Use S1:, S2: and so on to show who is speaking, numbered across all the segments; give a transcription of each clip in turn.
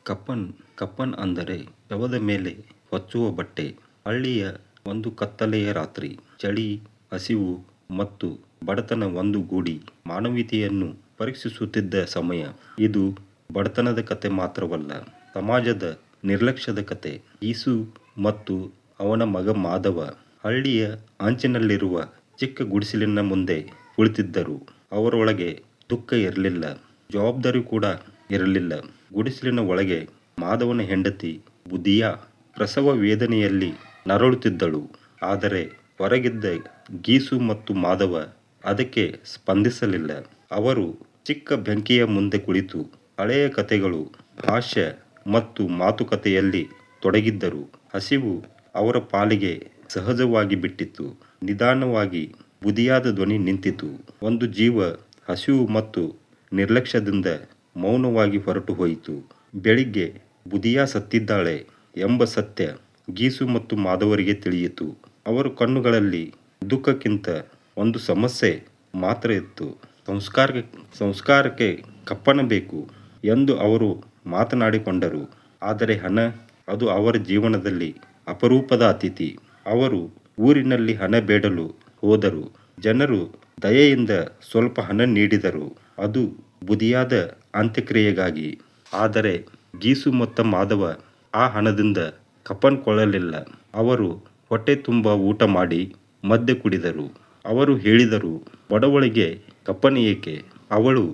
S1: ಕಪ್ಪನ್ ಕಪ್ಪನ್ ಅಂದರೆ ಶವದ ಮೇಲೆ ಹೊಚ್ಚುವ ಬಟ್ಟೆ. ಹಳ್ಳಿಯ ಒಂದು ಕತ್ತಲೆಯ ರಾತ್ರಿ. ಚಳಿ, ಹಸಿವು ಮತ್ತು ಬಡತನ ಒಂದು ಗೂಡಿ ಮಾನವೀಯತೆಯನ್ನು ಪರೀಕ್ಷಿಸುತ್ತಿದ್ದ ಸಮಯ. ಇದು ಬಡತನದ ಕತೆ ಮಾತ್ರವಲ್ಲ, ಸಮಾಜದ ನಿರ್ಲಕ್ಷ್ಯದ ಕತೆ. ಯೀಸು ಮತ್ತು ಅವನ ಮಗ ಮಾಧವ ಹಳ್ಳಿಯ ಅಂಚಿನಲ್ಲಿರುವ ಚಿಕ್ಕ ಗುಡಿಸಲಿನ ಮುಂದೆ ಕುಳಿತಿದ್ದರು. ಅವರೊಳಗೆ ದುಃಖ ಇರಲಿಲ್ಲ, ಜವಾಬ್ದಾರಿ ಕೂಡ ಇರಲಿಲ್ಲ. ಗುಡಿಸಲಿನ ಒಳಗೆ ಮಾಧವನ ಹೆಂಡತಿ ಬುದಿಯಾ ಪ್ರಸವ ವೇದನೆಯಲ್ಲಿ ನರಳುತ್ತಿದ್ದಳು. ಆದರೆ ಹೊರಗಿದ್ದ ಗೀಸು ಮತ್ತು ಮಾಧವ ಅದಕ್ಕೆ ಸ್ಪಂದಿಸಲಿಲ್ಲ. ಅವರು ಚಿಕ್ಕ ಬೆಂಕಿಯ ಮುಂದೆ ಕುಳಿತು ಹಳೆಯ ಕಥೆಗಳು, ಹಾಸ್ಯ ಮತ್ತು ಮಾತುಕತೆಯಲ್ಲಿ ತೊಡಗಿದ್ದರು. ಹಸಿವು ಅವರ ಪಾಲಿಗೆ ಸಹಜವಾಗಿ ಬಿಟ್ಟಿತು. ನಿಧಾನವಾಗಿ ಬುದಿಯಾದ ಧ್ವನಿ ನಿಂತಿತು. ಒಂದು ಜೀವ ಹಸಿವು ಮತ್ತು ನಿರ್ಲಕ್ಷ್ಯದಿಂದ ಮೌನವಾಗಿ ಹೊರಟು ಹೋಯಿತು. ಬೆಳಿಗ್ಗೆ ಬುದಿಯಾ ಸತ್ತಿದ್ದಾಳೆ ಎಂಬ ಸತ್ಯ ಗೀಸು ಮತ್ತು ಮಾಧವರಿಗೆ ತಿಳಿಯಿತು. ಅವರ ಕಣ್ಣುಗಳಲ್ಲಿ ದುಃಖಕ್ಕಿಂತ ಒಂದು ಸಮಸ್ಯೆ ಮಾತ್ರ ಇತ್ತು. ಸಂಸ್ಕಾರಕ್ಕೆ ಕಪ್ಪನ ಬೇಕು ಎಂದು ಅವರು ಮಾತನಾಡಿಕೊಂಡರು. ಆದರೆ ಹಣ, ಅದು ಅವರ ಜೀವನದಲ್ಲಿ ಅಪರೂಪದ ಅತಿಥಿ. ಅವರು ಊರಿನಲ್ಲಿ ಹಣ ಬೇಡಲು ಹೋದರು. ಜನರು ದಯೆಯಿಂದ ಸ್ವಲ್ಪ ಹಣ ನೀಡಿದರು, ಅದು ಬುದಿಯಾದ ಅಂತ್ಯಕ್ರಿಯೆಗಾಗಿ. ಆದರೆ ಗೀಸು ಮತ್ತು ಮಾಧವ ಆ ಹಣದಿಂದ ಕಪ್ಪನ್ ಕೊಳ್ಳಲಿಲ್ಲ. ಅವರು ಹೊಟ್ಟೆ ತುಂಬ ಊಟ ಮಾಡಿ ಮದ್ಯ ಕುಡಿದರು. ಅವರು ಹೇಳಿದರು, ಬಡವಳಿಗೆ ಕಪ್ಪನ್ ಏಕೆ? ಅವಳು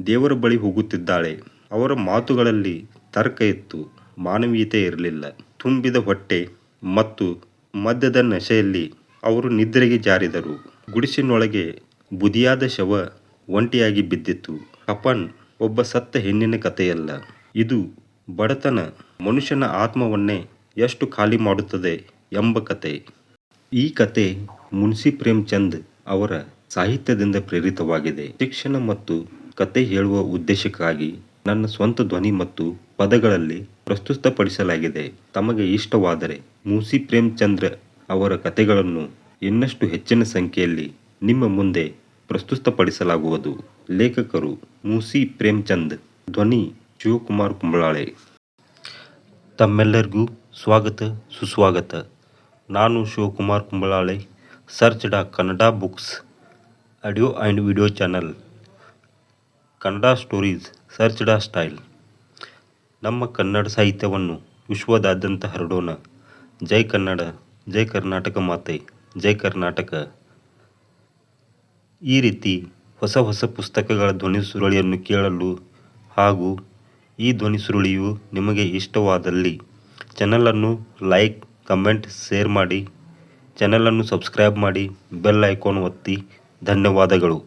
S1: ದೇವರ ಬಳಿ ಹೋಗುತ್ತಿದ್ದಾಳೆ. ಅವರ ಮಾತುಗಳಲ್ಲಿ ತರ್ಕ ಇತ್ತು, ಮಾನವೀಯತೆ ಇರಲಿಲ್ಲ. ತುಂಬಿದ ಹೊಟ್ಟೆ ಮತ್ತು ಮದ್ಯದ ನಶೆಯಲ್ಲಿ ಅವರು ನಿದ್ರೆಗೆ ಜಾರಿದರು. ಗುಡಿಸಿನೊಳಗೆ ಬುದಿಯಾದ ಶವ ಒಂಟಿಯಾಗಿ ಬಿದ್ದಿತ್ತು. ಕಪ್ಪನ್ ಒಬ್ಬ ಸತ್ತ ಹೆಣ್ಣಿನ ಕಥೆಯಲ್ಲ, ಇದು ಬಡತನ ಮನುಷ್ಯನ ಆತ್ಮವನ್ನೇ ಎಷ್ಟು ಖಾಲಿ ಮಾಡುತ್ತದೆ ಎಂಬ ಕತೆ. ಈ ಕತೆ ಮುನ್ಷಿ ಪ್ರೇಮ್ಚಂದ್ ಅವರ ಸಾಹಿತ್ಯದಿಂದ ಪ್ರೇರಿತವಾಗಿದೆ. ಶಿಕ್ಷಣ ಮತ್ತು ಕತೆ ಹೇಳುವ ಉದ್ದೇಶಕ್ಕಾಗಿ ನನ್ನ ಸ್ವಂತ ಧ್ವನಿ ಮತ್ತು ಪದಗಳಲ್ಲಿ ಪ್ರಸ್ತುತಪಡಿಸಲಾಗಿದೆ. ತಮಗೆ ಇಷ್ಟವಾದರೆ ಮುನ್ಷಿ ಪ್ರೇಮ್ಚಂದ್ರ ಅವರ ಕತೆಗಳನ್ನು ಇನ್ನಷ್ಟು ಹೆಚ್ಚಿನ ಸಂಖ್ಯೆಯಲ್ಲಿ ನಿಮ್ಮ ಮುಂದೆ ಪ್ರಸ್ತುತಪಡಿಸಲಾಗುವುದು. ಲೇಖಕರು ಮುನ್ಷಿ ಪ್ರೇಮ್ಚಂದ್, ಧ್ವನಿ ಶಿವಕುಮಾರ್ ಕುಂಬಳಾಳೆ. ತಮ್ಮೆಲ್ಲರಿಗೂ ಸ್ವಾಗತ ಸುಸ್ವಾಗತ. ನಾನು Shivakumar Kumbalale. Searched Kannada books audio and video channel, Kannada stories searched style. ನಮ್ಮ ಕನ್ನಡ ಸಾಹಿತ್ಯವನ್ನು ವಿಶ್ವದಾದ್ಯಂತ ಹರಡೋಣ. ಜೈ ಕನ್ನಡ, ಜೈ ಕರ್ನಾಟಕ ಮಾತೆ, ಜೈ ಕರ್ನಾಟಕ. ಈ ರೀತಿ ಹೊಸ ಹೊಸ ಪುಸ್ತಕಗಳ ಧ್ವನಿ ಸುರುಳಿಯನ್ನು ಕೇಳಲು ಹಾಗೂ ಈ ಧ್ವನಿ ಸುರುಳಿಯು ನಿಮಗೆ ಇಷ್ಟವಾದಲ್ಲಿ ಚಾನಲನ್ನು ಲೈಕ್, ಕಮೆಂಟ್, ಶೇರ್ ಮಾಡಿ. ಚಾನಲನ್ನು ಸಬ್ಸ್ಕ್ರೈಬ್ ಮಾಡಿ, ಬೆಲ್ ಐಕಾನ್ ಒತ್ತಿ. ಧನ್ಯವಾದಗಳು.